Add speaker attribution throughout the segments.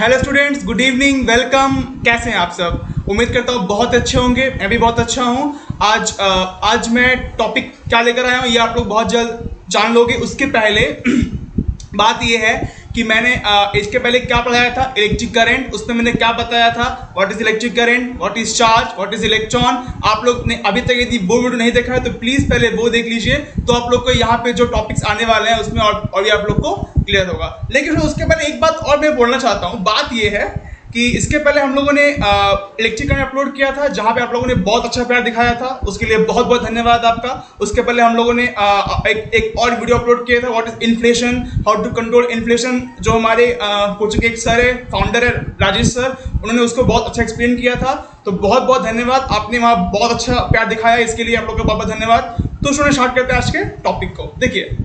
Speaker 1: Hello students, good evening, welcome. कैसे हैं आप सब? उम्मीद करता हूँ बहुत अच्छे होंगे। मैं भी बहुत अच्छा हूँ। आज मैं टॉपिक क्या लेकर आया हूँ ये आप लोग बहुत जल्द जान लोगे। उसके पहले बात ये है कि मैंने इसके पहले क्या पढ़ाया था, इलेक्ट्रिक करंट। उसमें मैंने क्या बताया था, what is electric current, what is charge, what is electron. आप लोग ने अभी तक यदि वो वीडियो नहीं देखा है तो प्लीज पहले वो देख लीजिए, तो आप लोग को यहाँ पे जो टॉपिक्स आने वाले हैं उसमें और भी आप लोग को क्लियर होगा। लेकिन उसके पहले एक बात और मैं बोलना चाहता हूँ। बात ये है कि इसके पहले हम लोगों ने इलेक्ट्रिक करंट अपलोड किया था, जहां पे आप लोगों ने बहुत अच्छा प्यार दिखाया था, उसके लिए बहुत बहुत धन्यवाद आपका। उसके पहले हम लोगों ने एक और वीडियो अपलोड किया था, what is inflation, how to control inflation, जो हमारे कोचिंग के एक सर है, फाउंडर है राजेश सर, उन्होंने उसको बहुत अच्छा एक्सप्लेन किया था। तो बहुत बहुत धन्यवाद, आपने वहाँ बहुत अच्छा प्यार दिखाया, इसके लिए आप लोग का बहुत बहुत धन्यवाद। तो स्टूडेंट स्टार्ट करते हैं आज के टॉपिक को। देखिए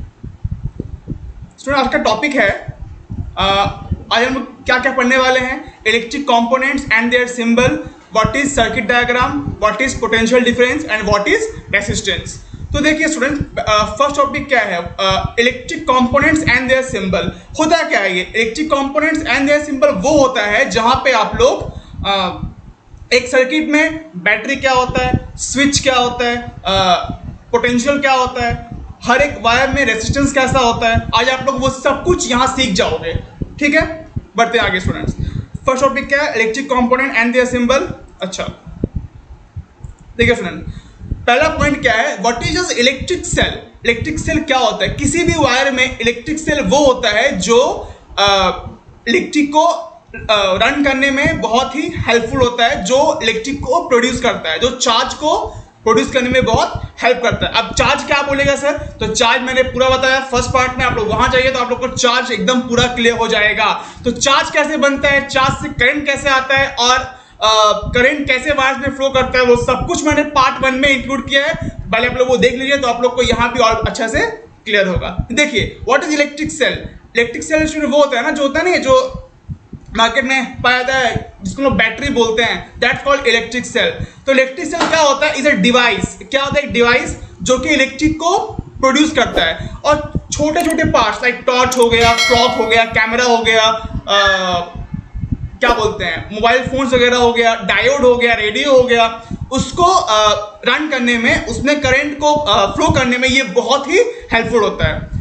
Speaker 1: स्टूडेंट, आज का टॉपिक है आज हम क्या क्या पढ़ने वाले हैं, electric components and their symbol, what is circuit diagram, what is potential difference and what is resistance. तो देखिए स्टूडेंट, फर्स्ट टॉपिक क्या है, electric components and their symbol. होता क्या है ये electric components and their symbol? वो होता है जहां पे आप लोग एक सर्किट में बैटरी क्या होता है, स्विच क्या होता है, पोटेंशियल क्या होता है, हर एक वायर में रेजिस्टेंस कैसा होता है, आज आप लोग वो सब कुछ यहाँ सीख जाओगे। ठीक है, बढ़ते हैं आगे स्टूडेंट्स। फर्स्ट टॉपिक क्या है, electric component and their symbol. अच्छा देखिए स्टूडेंट, पहला पॉइंट क्या है, what is electric cell. Electric cell क्या होता है? किसी भी वायर में इलेक्ट्रिक सेल वो होता है जो इलेक्ट्रिक को रन करने में बहुत ही हेल्पफुल होता है, जो इलेक्ट्रिक को प्रोड्यूस करता है, जो चार्ज को प्रोड्यूस करने में बहुत हेल्प करता है। अब चार्ज क्या बोलेगा सर? तो चार्ज मैंने पूरा बताया फर्स्ट पार्ट में, आप लोग वहां जाइए तो आप लोग को चार्ज एकदम पूरा क्लियर हो जाएगा। तो चार्ज कैसे बनता है, चार्ज से करंट कैसे आता है और करंट कैसे वायर्स में फ्लो करता है, वो सब कुछ मैंने पार्ट 1 में इंक्लूड किया है। पहले आप लोग वो देख लीजिए तो आप लोग को यहाँ भी और अच्छा से क्लियर होगा। देखिए what is electric cell. Electric cell वो होता है ना, जो होता है ना, जो मार्केट में पाया जाता है, जिसको लोग बैटरी बोलते हैं, दैट्स कॉल्ड इलेक्ट्रिक सेल। तो इलेक्ट्रिक सेल क्या होता है, इज अ डिवाइस। क्या होता है? एक डिवाइस जो कि इलेक्ट्रिक को प्रोड्यूस करता है, और छोटे छोटे पार्ट्स लाइक टॉर्च हो गया, क्लॉक हो गया, कैमरा हो गया, क्या बोलते हैं, मोबाइल फोन्स वगैरह हो गया, डायोड हो गया, रेडियो हो गया, उसको रन करने में, उसमें करंट को फ्लो करने में ये बहुत ही हेल्पफुल होता है।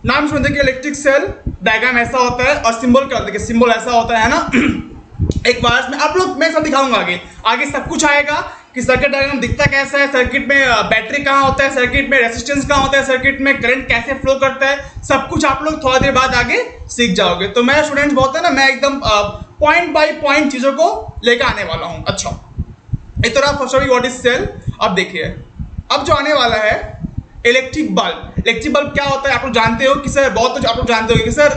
Speaker 1: नाम सुनते कि इलेक्ट्रिक सेल डायग्राम ऐसा होता है और सिंबल क्या होता है, सिंबल ऐसा होता है ना एक वायर में। आप लोग मैं सब दिखाऊंगा आगे सब कुछ आएगा कि सर्किट डायग्राम दिखता कैसा है, सर्किट में बैटरी कहाँ होता है, सर्किट में रेजिस्टेंस कहाँ होता है, सर्किट में करंट कैसे फ्लो करता है, सब कुछ आप लोग थोड़ा देर बाद आगे सीख जाओगे। तो मैं स्टूडेंट्स बहुत है ना, मैं एकदम पॉइंट बाय पॉइंट चीजों को लेकर आने वाला हूँ। अच्छा, एक तरह फर्स्ट व्हाट इज सेल। अब देखिए, अब जो आने वाला है इलेक्ट्रिक बल्ब। इलेक्ट्रिक बल्ब क्या होता है आप लोग जानते हो कि सर, बहुत कुछ आप लोग जानते हो कि सर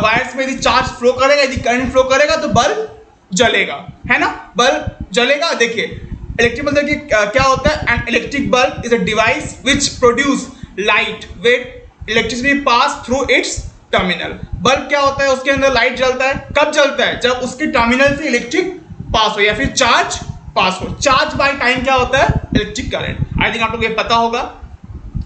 Speaker 1: वायर्स में यदि चार्ज फ्लो करेगा, यदि करंट फ्लो करेगा तो बल्ब जलेगा, है ना, बल्ब जलेगा। देखिए इलेक्ट्रिक बल्ब देखिए क्या होता है, an electric bulb is a device which produce light when electricity pass through it's terminal. Bulb क्या होता है, उसके अंदर लाइट जलता है। कब जलता है? जब उसके टर्मिनल से इलेक्ट्रिक पास हो या फिर चार्ज पास हो। चार्ज बाय टाइम क्या होता है, इलेक्ट्रिक करंट। आई थिंक आप लोग ये पता होगा।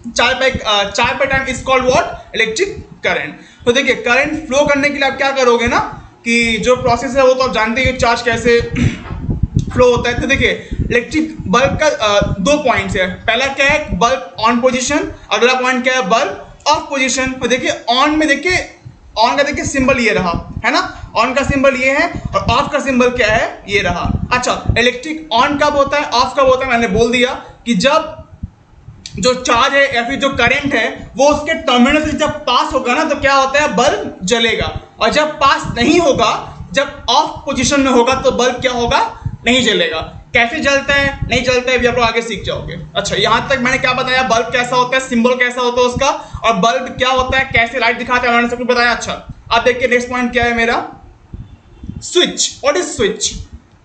Speaker 1: Charge by time is called what, electric current. तो देखिए करंट फ्लो करने के लिए आप क्या करोगे ना, कि जो प्रोसेस है वो तो आप जानते हैं चार्ज कैसे फ्लो होता है। तो देखिए इलेक्ट्रिक बल्ब का दो पॉइंट्स है। पहला क्या है, बल्ब ऑन पोजीशन, अगला पॉइंट क्या है, बल्ब ऑफ पोजीशन। तो देखिए ऑन में देखिए, ऑन का देखिए सिंबल ये रहा, है ना, ऑन का सिंबल ये है, और ऑफ का सिंबल क्या है, ये रहा। अच्छा, इलेक्ट्रिक ऑन कब होता है, ऑफ कब होता है? मैंने बोल दिया कि जब जो चार्ज है या फिर जो करंट है वो उसके टर्मिनल से जब पास होगा ना, तो क्या होता है, बल्ब जलेगा। और जब पास नहीं होगा, जब ऑफ पोजीशन में होगा, तो बल्ब क्या होगा, नहीं जलेगा। कैसे जलता है, नहीं जलता है, भी आप लोग आगे सीख जाओगे। अच्छा, यहां तक मैंने क्या बताया, बल्ब कैसा होता है, सिंबल कैसा होता है उसका, और बल्ब क्या होता है, कैसे लाइट दिखाता है, मैंने सब कुछ बताया। अच्छा, अब देखिए नेक्स्ट पॉइंट क्या है मेरा, स्विच। What is switch?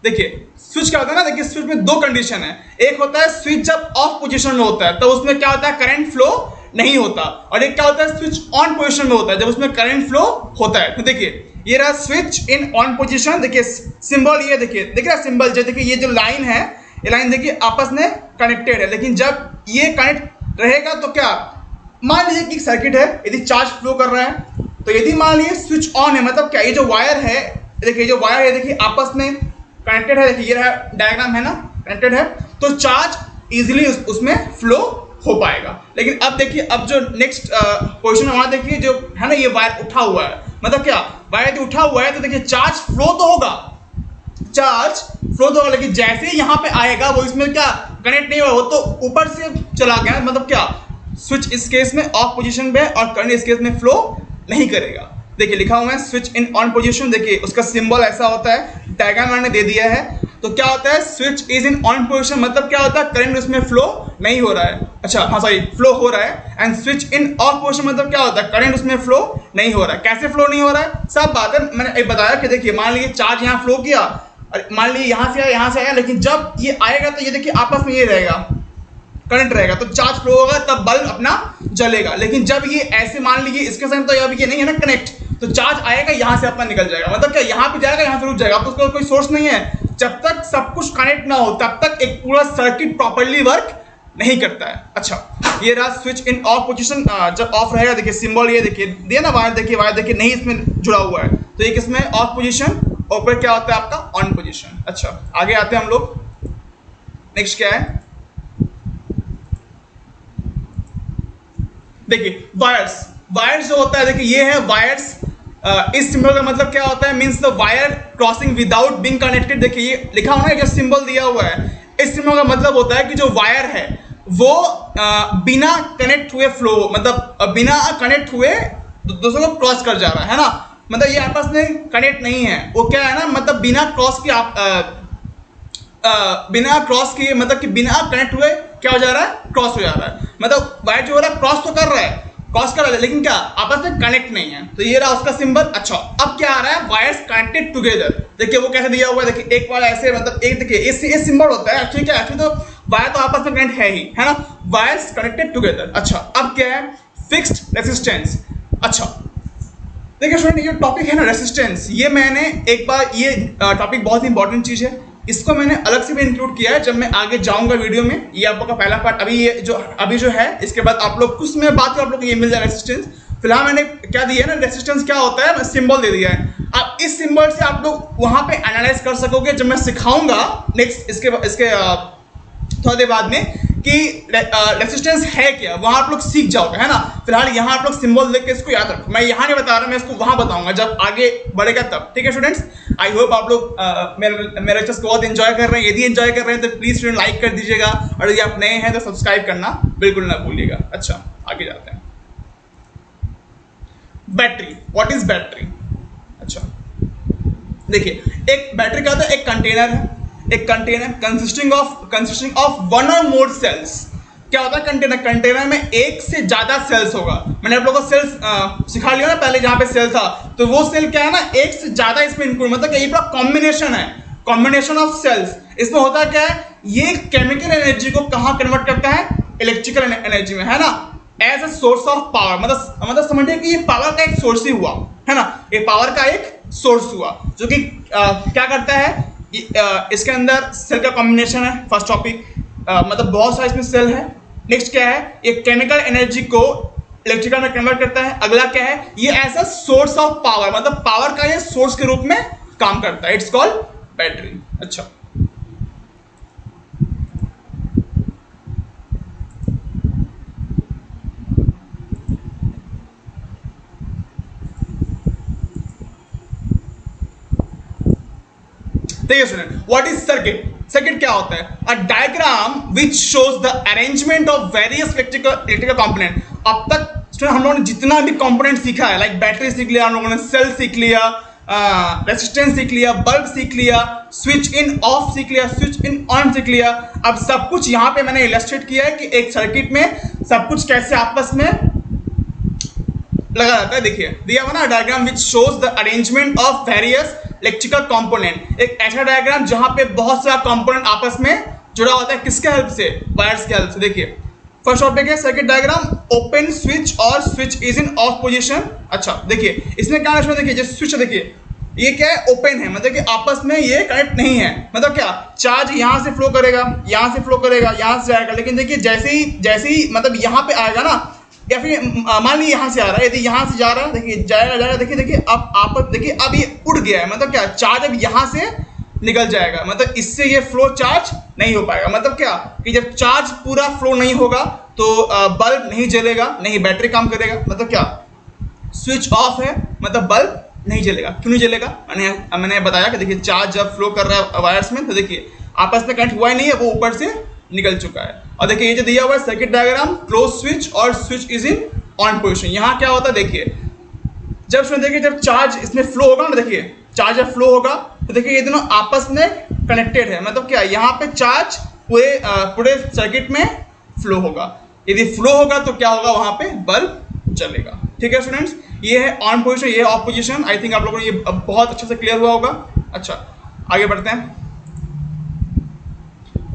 Speaker 1: देखिए स्विच क्या होता है ना, देखिए स्विच में दो कंडीशन है। एक होता है स्विच जब ऑफ पोजीशन में होता है, तो उसमें क्या होता है, करंट फ्लो नहीं होता। और एक क्या होता है, स्विच ऑन पोजीशन में होता है, जब उसमें करंट फ्लो होता है। तो देखिए ये रहा स्विच इन ऑन पोजीशन। देखिए सिंबल ये देखिए, देख रहा सिंबल, जो देखिए ये जो लाइन है, ये लाइन देखिए आपस में कनेक्टेड है। लेकिन जब ये कनेक्ट रहेगा तो क्या, मान लीजिए कि सर्किट है, यदि चार्ज फ्लो कर रहा है, तो यदि मान लीजिए स्विच ऑन है, मतलब क्या, ये जो वायर है देखिए जो वायर है देखिए आपस में कनेक्टेड है, देखिए ये डायग्राम है ना, कनेक्टेड है, तो चार्ज इजीली उसमें फ्लो हो पाएगा। लेकिन अब देखिए, अब जो नेक्स्ट पोजीशन वहां देखिए जो है ना, ये वायर उठा हुआ है, मतलब क्या वायर यदि उठा हुआ है तो देखिए चार्ज फ्लो तो होगा, चार्ज फ्लो तो होगा, लेकिन जैसे ही यहाँ पे आएगा वो इसमें क्या कनेक्ट नहीं होगा, वो तो ऊपर से चला गया, मतलब क्या स्विच इस केस में ऑफ पोजीशन पे और करंट इस केस में फ्लो नहीं करेगा। देखिए लिखा हुआ है स्विच इन ऑन पोजीशन, देखिए उसका सिंबल ऐसा होता है, डायग्राम मैंने दे दिया है। तो क्या होता है switch is in on position, मतलब क्या होता है करंट उसमें फ्लो नहीं हो रहा है, अच्छा हाँ सॉरी फ्लो हो रहा है। And switch in of position मतलब क्या होता है करंट उसमें फ्लो नहीं हो रहा है। कैसे फ्लो नहीं हो रहा है, सब बात है मैंने एक बताया कि देखिए मान लीजिए चार्ज यहाँ फ्लो किया, मान लीजिए यहाँ से आया, लेकिन जब ये आएगा तो ये देखिए आपस में ये रहेगा, करंट रहेगा, तो चार्ज फ्लो होगा, तब बल्ब अपना जलेगा। लेकिन जब ये ऐसे मान लीजिए इसके साथ, तो अब ये नहीं है ना कनेक्ट, तो चार्ज आएगा यहाँ से अपना निकल जाएगा, मतलब क्या यहाँ पे जाएगा यहाँ से रुक जाएगा, तो उसका कोई सोर्स नहीं है। जब तक सब कुछ कनेक्ट ना हो तब तक एक पूरा सर्किट प्रॉपर्ली वर्क नहीं करता है। अच्छा ये रहा स्विच इन ऑफ पोजीशन, जब ऑफ रहेगा देखिए सिंबल ये देखिए दिया ना, वायर देखिए नहीं इसमें जुड़ा हुआ है, तो एक इसमें ऑफ पोजीशन और ऊपर क्या होता है आपका ऑन पोजीशन। अच्छा आगे आते हैं हम लोग, नेक्स्ट क्या है देखिए वायर्स जो होता है, देखिए ये है वायर्स, इस सिंबल का मतलब क्या होता है, means the wire crossing without being connected. देखिए ये लिखा हुआ है जो सिंबल दिया हुआ है, इस सिंबल का मतलब होता है कि जो वायर है वो बिना कनेक्ट हुए फ्लो, मतलब बिना कनेक्ट हुए दूसरों को क्रॉस कर जा रहा है ना, मतलब ये आपस में कनेक्ट नहीं है, वो क्या है ना, मतलब बिना क्रॉस किए मतलब कि बिना कनेक्ट हुए क्या हो जा रहा है, क्रॉस हो जा रहा है, मतलब वायर जो हो रहा है क्रॉस तो कर रहा है, लेकिन क्या आपस में कनेक्ट नहीं है, तो ये रहा उसका सिंबल। अच्छा अब क्या आ रहा है, वायर्स कनेक्टेड टुगेदर, देखिए वो कैसे दिया हुआ है, देखिए एक वायर ऐसे, मतलब एक देखिए ये सिंबल होता है, एक्चुअली क्या एक्चुअली तो वायर तो आपस में कनेक्ट है ही, है ना, वायर्स कनेक्टेड टुगेदर। अच्छा अब क्या है फिक्स्ड रेजिस्टेंस। अच्छा देखिए स्टूडेंट ये टॉपिक है ना रेजिस्टेंस, ये मैंने एक बार, ये टॉपिक बहुत ही इंपॉर्टेंट चीज है, इसको मैंने अलग से भी इंक्लूड किया है, जब मैं आगे जाऊंगा वीडियो में, ये आप लोग का पहला पार्ट अभी जो है, इसके बाद आप लोग कुछ समय बाद आप लोग को ये मिल जाएगा रेजिस्टेंस। फिलहाल मैंने क्या दिया है ना, रेजिस्टेंस क्या होता है, सिंबल दे दिया है, अब इस सिंबल से आप लोग वहां पे एनालाइज कर सकोगे, जब मैं सिखाऊंगा नेक्स्ट इसके थोड़ा देर बाद में कि रेजिस्टेंस है क्या, वहां आप लोग सीख जाओगे, है ना। फिलहाल यहाँ आप लोग सिंबल देख के इसको याद रखो, मैं यहाँ नहीं बता रहा, मैं इसको वहां बताऊंगा जब आगे बढ़ेगा तब, ठीक है स्टूडेंट्स। आई होप आप लोग मेरे लेक्चर्स को बहुत एंजॉय कर रहे हैं, यदि एंजॉय कर रहे हैं तो प्लीज स्टूडेंट लाइक कर दीजिएगा, और यदि आप नए हैं तो सब्सक्राइब करना बिल्कुल ना भूलिएगा। अच्छा आगे जाते हैं, बैटरी, व्हाट इज बैटरी। अच्छा देखिए एक बैटरी क्या होता है, एक कंटेनर है, एक कंटेनर कंसिस्टिंग ऑफ वन और मोर सेल्स। क्या होता है कंटेनर में एक से ज्यादा सेल्स होगा, मैंने आप लोगों को सेल्स सिखा लिया ना पहले, जहां पे सेल था, तो वो सेल क्या है ना, एक से ज्यादा इसमें इंक्लूड, मतलब ये पूरा कॉम्बिनेशन है, कॉम्बिनेशन ऑफ सेल्स। इसमें होता क्या है, ये केमिकल एनर्जी को कहां कन्वर्ट करता है, इलेक्ट्रिकल एनर्जी में, है ना, as a source of power, मतलब समझिए कि ये पावर का एक सोर्स ही हुआ, है ना, ये पावर का एक सोर्स हुआ, जो कि क्या करता है, इसके अंदर सेल का कॉम्बिनेशन है, फर्स्ट टॉपिक, मतलब बहुत सारे इसमें सेल है। नेक्स्ट क्या है, ये केमिकल एनर्जी को इलेक्ट्रिकल में कन्वर्ट करता है। अगला क्या है, ये as a source of power, मतलब पावर का ये सोर्स के रूप में काम करता है, इट्स कॉल्ड बैटरी। अच्छा देखिए student, what is circuit. Circuit क्या होता है, a diagram which shows the arrangement of various electrical component. अब तक स्टूडेंट हम लोगों ने जितना भी कंपोनेंट सीखा है, लाइक बैटरी सीख लिया, हम लोगों ने सेल सीख लिया, रेजिस्टेंस सीख लिया, बल्ब सीख लिया, स्विच इन ऑफ सीख लिया, स्विच इन ऑन सीख लिया। अब सब कुछ यहाँ पे मैंने इलस्ट्रेट किया है कि एक सर्किट में सब कुछ कैसे आपस में लगा रहता है। देखिए दिया हुआ ना diagram which shows the arrangement of various electrical component, एक ऐसा डायग्राम जहां पे बहुत सारा कंपोनेंट आपस में जुड़ा होता है, किसके हेल्प से, वायर्स के हेल्प से। देखिए फर्स्ट टॉपिक है सर्किट डायग्राम, ओपन स्विच और switch is in of position. अच्छा देखिए इसमें क्या है, देखिए जैसे स्विच देखिए ये क्या है, ओपन है, मतलब कि आपस में ये कनेक्ट नहीं है, मतलब क्या चार्ज यहाँ से फ्लो करेगा, यहाँ से फ्लो करेगा, यहाँ से जाएगा, लेकिन देखिए जैसे ही मतलब यहाँ पे आएगा ना, या फिर मान लीजिए यहाँ से आ रहा है, यदि यहाँ से जा रहा है, देखिए जाएगा जाएगा, देखिए देखिए अब आप देखिए अब ये उड़ गया है, मतलब क्या चार्ज अब यहाँ से निकल जाएगा, मतलब इससे ये फ्लो चार्ज नहीं हो पाएगा। मतलब क्या कि जब चार्ज पूरा फ्लो नहीं होगा तो बल्ब नहीं जलेगा, नहीं बैटरी काम करेगा। मतलब क्या स्विच ऑफ है मतलब बल्ब नहीं जलेगा। क्यों नहीं जलेगा? मैंने बताया कि देखिए चार्ज जब फ्लो कर रहा है वायर्स में तो देखिए आपस में करंट हुआ ही नहीं है, वो ऊपर से निकल चुका है। और देखिए ये जो दिया हुआ है सर्किट डायग्राम, क्लोज स्विच और switch is in on position. यहाँ क्या होता है देखिए, जब इसमें देखिए जब चार्ज इसमें फ्लो होगा ना, देखिए चार्ज जब फ्लो होगा तो देखिए ये दोनों आपस में कनेक्टेड है। मतलब क्या यहाँ पे चार्ज पूरे सर्किट में फ्लो होगा। यदि फ्लो होगा तो क्या होगा, वहां पे बल्ब जलेगा। ठीक है स्टूडेंट्स, ये है ऑन पोजिशन, ये है ऑफ पोजिशन। आई थिंक आप लोगों को ये बहुत अच्छे से क्लियर हुआ होगा। अच्छा आगे बढ़ते हैं।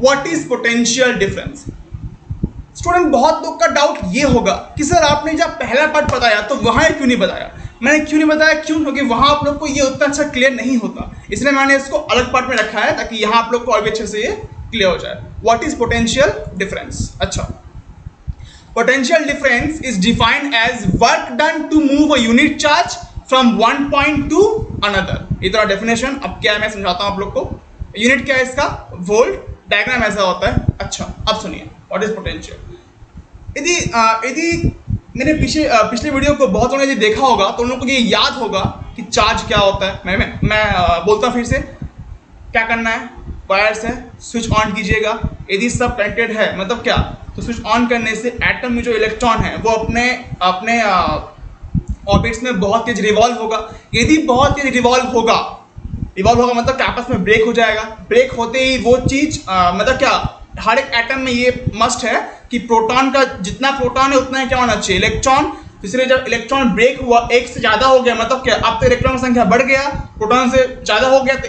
Speaker 1: What is potential difference? Student बहुत लोग का डाउट ये होगा कि सर आपने जब पहला पार्ट बताया तो वहां क्यों नहीं बताया? मैंने क्यों नहीं बताया, क्यों? क्योंकि वहां आप लोग को ये उतना अच्छा क्लियर नहीं होता, इसलिए मैंने इसको अलग पार्ट में रखा है ताकि यहां आप लोग को और भी अच्छे से ये क्लियर हो जाए। What is potential difference? अच्छा, potential difference is defined as work done to move a unit charge from one point to another। ये तो डेफिनेशन अब क्या है मैं समझाता हूं आप लोग को। यूनिट क्या है इसका? वोल्ट। डायग्राम ऐसा होता है। अच्छा अब सुनिए व्हाट इज पोटेंशियल। यदि मैंने पिछले वीडियो को बहुत लोगों ने देखा होगा तो उन लोगों को ये याद होगा कि चार्ज क्या होता है। मैं बोलता हूँ फिर से, क्या करना है, वायर्स है, स्विच ऑन कीजिएगा। यदि सब कनेक्टेड है मतलब क्या, तो स्विच ऑन करने से एटम में जो इलेक्ट्रॉन है वो अपने ऑर्बिट्स में बहुत तेज रिवॉल्व होगा। यदि बहुत तेज रिवॉल्व होगा मतलब कि आपस में ब्रेक हो जाएगा। ब्रेक होते ही वो चीज मतलब क्या, हर एक एटम में ये मस्ट है कि प्रोटॉन का जितना प्रोटॉन है उतना ही क्या होना चाहिए, इलेक्ट्रॉन। इसलिए जब इलेक्ट्रॉन ब्रेक हुआ, एक से ज्यादा हो गया मतलब क्या, अब तो इलेक्ट्रॉन की संख्या बढ़ गया, प्रोटॉन से ज्यादा हो गया, तो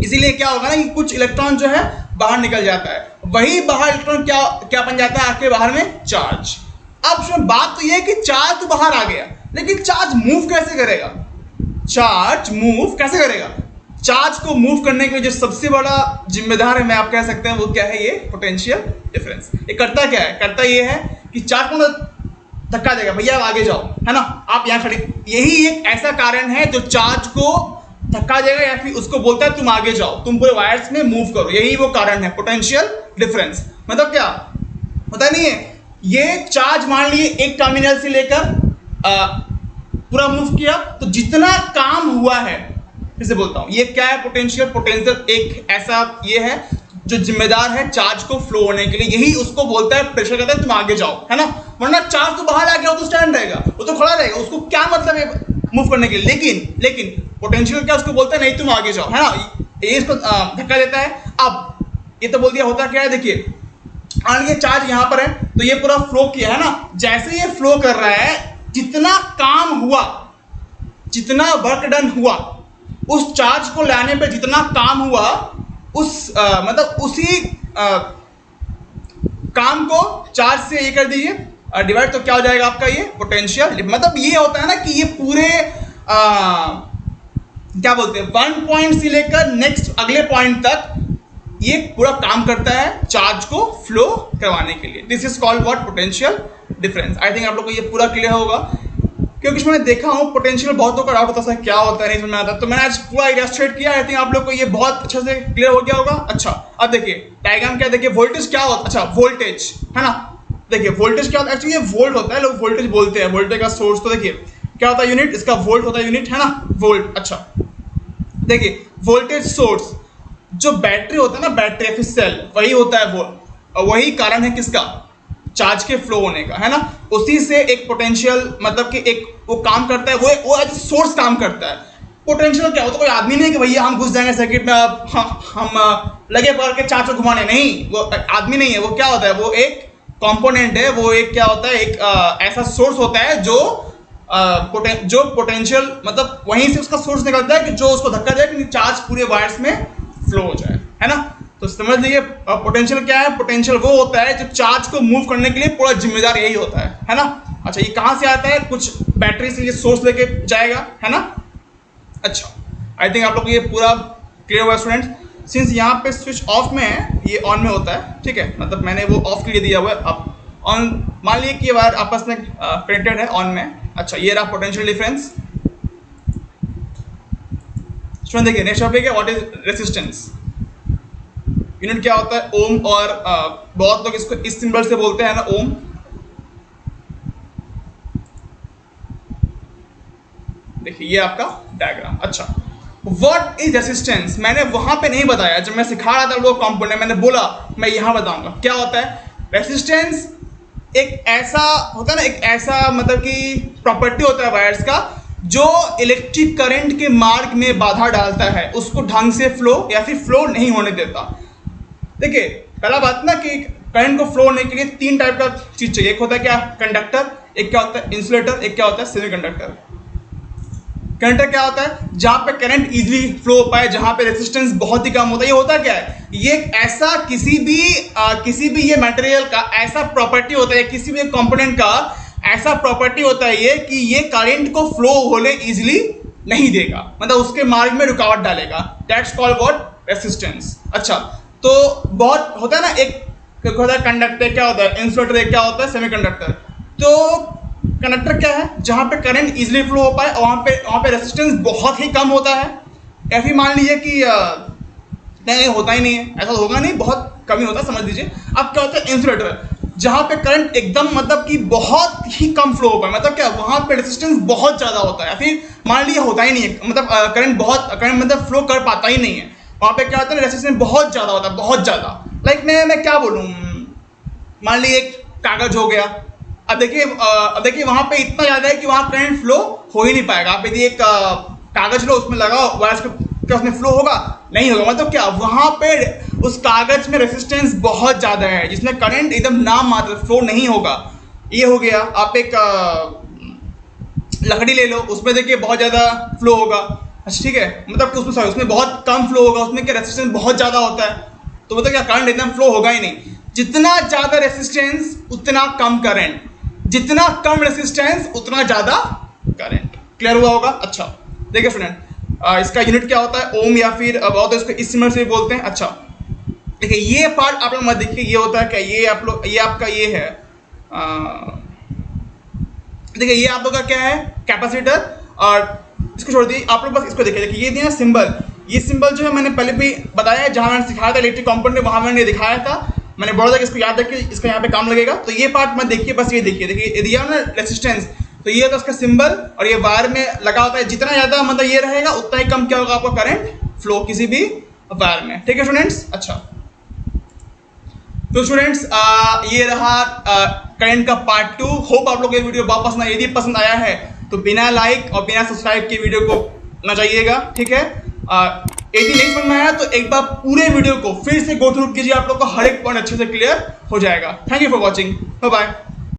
Speaker 1: इसीलिए क्या होगा ना कि कुछ इलेक्ट्रॉन जो है बाहर निकल जाता है। वही बाहर इलेक्ट्रॉन क्या बन जाता है आपके बाहर में? चार्ज। अब इसमें बात तो यह है कि चार्ज तो बाहर आ गया, लेकिन चार्ज मूव कैसे करेगा? चार्ज मूव कैसे करेगा? चार्ज को मूव करने के लिए जो सबसे बड़ा जिम्मेदार है, मैं आप कह सकते हैं, वो क्या है? ये पोटेंशियल डिफरेंस। ये करता क्या है? करता ये है कि चार्ज को धक्का देगा, भैया आप आगे जाओ, है ना, आप यहाँ खड़े। यही एक ऐसा कारण है जो चार्ज को धक्का देगा या फिर उसको बोलता है तुम आगे जाओ, तुम पूरे वायर्स में मूव करो। यही वो कारण है पोटेंशियल डिफरेंस। मतलब क्या होता नहीं है, ये चार्ज मान लिए एक टर्मिनल से लेकर पूरा मूव किया, तो जितना काम हुआ है, फिर से बोलता हूं, ये क्या है? पोटेंशियल एक ऐसा ये है जो जिम्मेदार है चार्ज को फ्लो होने के लिए। यही उसको बोलता है, प्रेशर कहता है तुम आगे जाओ, है ना। वरना चार्ज तो बाहर आ गया, वो तो स्टैंड रहेगा, वो तो खड़ा रहेगा, उसको क्या मतलब है मूव करने के लिए। लेकिन पोटेंशियल क्या, उसको बोलता है नहीं तुम आगे जाओ, है ना, ये इसको धक्का देता है। अब ये तो बोल दिया, होता क्या है देखिए, मान लीजिए चार्ज यहाँ पर है तो ये पूरा फ्लो किया, है ना। जैसे ये फ्लो कर रहा है, जितना काम हुआ, जितना वर्क डन हुआ, उस चार्ज को लाने पे जितना काम हुआ, मतलब उसी काम को चार्ज से ये कर दीजिए डिवाइड, तो क्या हो जाएगा आपका ये पोटेंशियल। मतलब ये होता है ना कि ये पूरे क्या बोलते हैं, वन पॉइंट से लेकर नेक्स्ट अगले पॉइंट तक ये पूरा काम करता है चार्ज को फ्लो करवाने के लिए। This is called what? Potential difference. I think आप लोग को ये पूरा क्लियर होगा, क्योंकि मैंने देखा हूँ पोटेंशियल बहुत लोग का डाउट होता है क्या होता है, नहीं समझ में आता, तो मैंने आज पूरा इलस्ट्रेट किया। आई थिंक आप लोग को ये बहुत अच्छे से क्लियर हो गया होगा। अच्छा अब देखिए डायग्राम क्या, देखिए वोल्टेज क्या होता है। अच्छा वोल्टेज, है ना, देखिए वोल्टेज क्या होता है, एक्चुअली ये वोल्ट होता है, लोग वोल्टेज बोलते हैं, वोल्टेज का सोर्स। तो देखिए क्या होता है, यूनिट, इसका वोल्ट होता है यूनिट, है ना, वोल्ट। अच्छा देखिए वोल्टेज सोर्स, जो बैटरी होता है ना, बैटरी या फिर सेल, वही होता है वो, और वही कारण है किसका? चार्ज के फ्लो होने का, है ना। उसी से एक पोटेंशियल मतलब कि एक वो काम करता है, वो एज सोर्स काम करता है। पोटेंशियल क्या होता है? कोई आदमी नहीं कि भैया हम घुस जाएंगे सर्किट में, अब हम लगे पकड़ के चार्ज को घुमाने, नहीं, वो आदमी नहीं है। वो क्या होता है? वो एक कंपोनेंट है, वो एक क्या होता है, एक ऐसा सोर्स होता है जो पोटेंशियल मतलब वहीं से उसका सोर्स निकलता है कि जो उसको धक्का दे कि चार्ज पूरे वायर्स में फ्लो हो जाए, है ना। तो समझ लीजिए पोटेंशियल क्या है? पोटेंशियल वो होता है जो चार्ज को मूव करने के लिए पूरा जिम्मेदार यही होता है ना। अच्छा ये कहाँ से आता है? कुछ बैटरी से ये सोर्स लेके जाएगा, है ना। अच्छा आई थिंक आप लोग को ये पूरा क्लियर हुआ स्टूडेंट्स। सिंस यहाँ पे स्विच ऑफ में है, ये ऑन में होता है, ठीक है, मतलब मैंने वो ऑफ के लिए दिया हुआ है, आप ऑन, मान लीजिए कि ये वायर आपस में कनेक्टेड है ऑन में। अच्छा, ये रहा पोटेंशियल डिफरेंस। स्टूडेंट देखिए नेक्स्ट टॉपिक है व्हाट इज रेसिस्टेंस। यूनिट क्या होता है? ओम, और बहुत लोग इसको इस सिंबल से बोलते हैं ना, ओम। देखिए ये आपका डायग्राम। अच्छा, व्हाट इज रेसिस्टेंस मैंने वहां पे नहीं बताया, जब मैं सिखा रहा था लोग कंपोनेंट, मैंने बोला मैं यहां बताऊंगा क्या होता है। रेसिस्टेंस एक ऐसा होता है ना, एक ऐसा मतलब कि प्रॉपर्टी होता है वायर्स का जो इलेक्ट्रिक करंट के मार्ग में बाधा डालता है, उसको ढंग से फ्लो या फिर फ्लो नहीं होने देता। देखिए पहला बात ना कि करंट को फ्लो होने के लिए 3 टाइप का चीज चाहिए। एक होता है क्या? कंडक्टर, एक क्या होता है? इंसुलेटर, एक क्या होता है? सेमीकंडक्टर। कंडक्टर क्या होता है? जहां पे करंट इजीली फ्लो हो पाए, जहां पे रेजिस्टेंस बहुत ही कम होता है। ये होता क्या है? ये एक ऐसा किसी भी ये मटेरियल का ऐसा प्रॉपर्टी होता है, किसी भी कंपोनेंट का ऐसा प्रॉपर्टी होता है ये कि ये करंट को फ्लो होने इजीली नहीं देगा, मतलब उसके मार्ग में रुकावट डालेगा। That's called what? रेजिस्टेंस। अच्छा, तो बहुत होता है ना, एक होता है कंडक्टर, क्या होता है? इंसुलेटर, एक क्या होता है? सेमीकंडक्टर। तो कंडक्टर क्या है? जहां पे करंट इजीली फ्लो हो पाए, वहां पे रेजिस्टेंस बहुत ही कम होता है। या फिर मान लीजिए कि नहीं होता ही नहीं है, ऐसा होगा नहीं, बहुत कमी होता है, समझ लीजिए। अब क्या होता है? इंसुलेटर, जहां पे करंट एकदम मतलब कि बहुत ही कम फ्लो हो पाए, मतलब क्या वहां पे रेजिस्टेंस बहुत ज्यादा होता है। या फिर मान लीजिए होता ही नहीं है, मतलब करंट मतलब फ्लो कर पाता ही नहीं है, वहां पे क्या होता है? रेजिस्टेंस बहुत ज्यादा होता है, बहुत ज्यादा। लाइक मैं क्या बोलूँ, मान लीजिए एक कागज हो गया। अब देखिए वहां पे इतना ज्यादा है कि वहां करंट फ्लो हो ही नहीं पाएगा। आप यदि एक कागज लो, उसमें लगाओ वायर्स को, क्या उसमें फ्लो होगा? नहीं होगा। मतलब क्या वहां पे उस कागज में रेजिस्टेंस बहुत ज्यादा है, जिसमें करंट एकदम नाम मात्र फ्लो नहीं होगा। ये हो गया। आप एक लकड़ी ले लो, उसमें देखिए बहुत ज्यादा फ्लो होगा। अच्छा ठीक है, मतलब कि उसमें बहुत कम फ्लो होगा, उसमें क्या रेजिस्टेंस बहुत ज्यादा होता है, तो मतलब क्या करंट एकदम फ्लो होगा ही नहीं। जितना ज्यादा रेजिस्टेंस उतना कम करंट, जितना कम रेजिस्टेंस उतना ज्यादा करंट। क्लियर हुआ होगा? अच्छा देखिए स्टूडेंट, इसका यूनिट क्या होता है? ओम, या फिर बहुत इसको इस सिंबल से बोलते हैं। अच्छा देखिए ये पार्ट आप लोग मत देखिए, ये होता है क्या? ये आप लोग, ये आपका ये है, देखिए ये आप लोग का क्या है? कैपेसिटर। और इसको छोड़ दिए, आप लोग बस इसको देखिए। देखिए ये दिया सिंबल, ये सिंबल जो है मैंने पहले भी बताया है, जहां मैंने सिखाया था इलेक्ट्रिक कंपोनेंट, वहां मैंने दिखाया था। मैंने बोला था कि इसको याद रखिए, इसका यहाँ पे काम लगेगा। तो ये पार्ट मत देखिए, बस ये देखिए। देखिए दिया ना रेजिस्टेंस, तो ये होता है उसका सिंबल, और ये वायर में लगा होता है। जितना ज्यादा मतलब ये रहेगा, उतना ही कम क्या होगा आपका करंट फ्लो किसी भी वायर में। ठीक है स्टूडेंट्स? अच्छा तो स्टूडेंट्स ये रहा करंट का पार्ट 2। होप आप लोग ये वीडियो बहुत पसंद आया। यदि पसंद आया है तो बिना लाइक और बिना सब्सक्राइब के वीडियो को ना जाइएगा, ठीक है? यदि नहीं समझ में आया तो एक बार पूरे वीडियो को फिर से गो थ्रू कीजिए, आप लोग को हर एक पॉइंट अच्छे से क्लियर हो जाएगा। Thank you for watching, bye bye.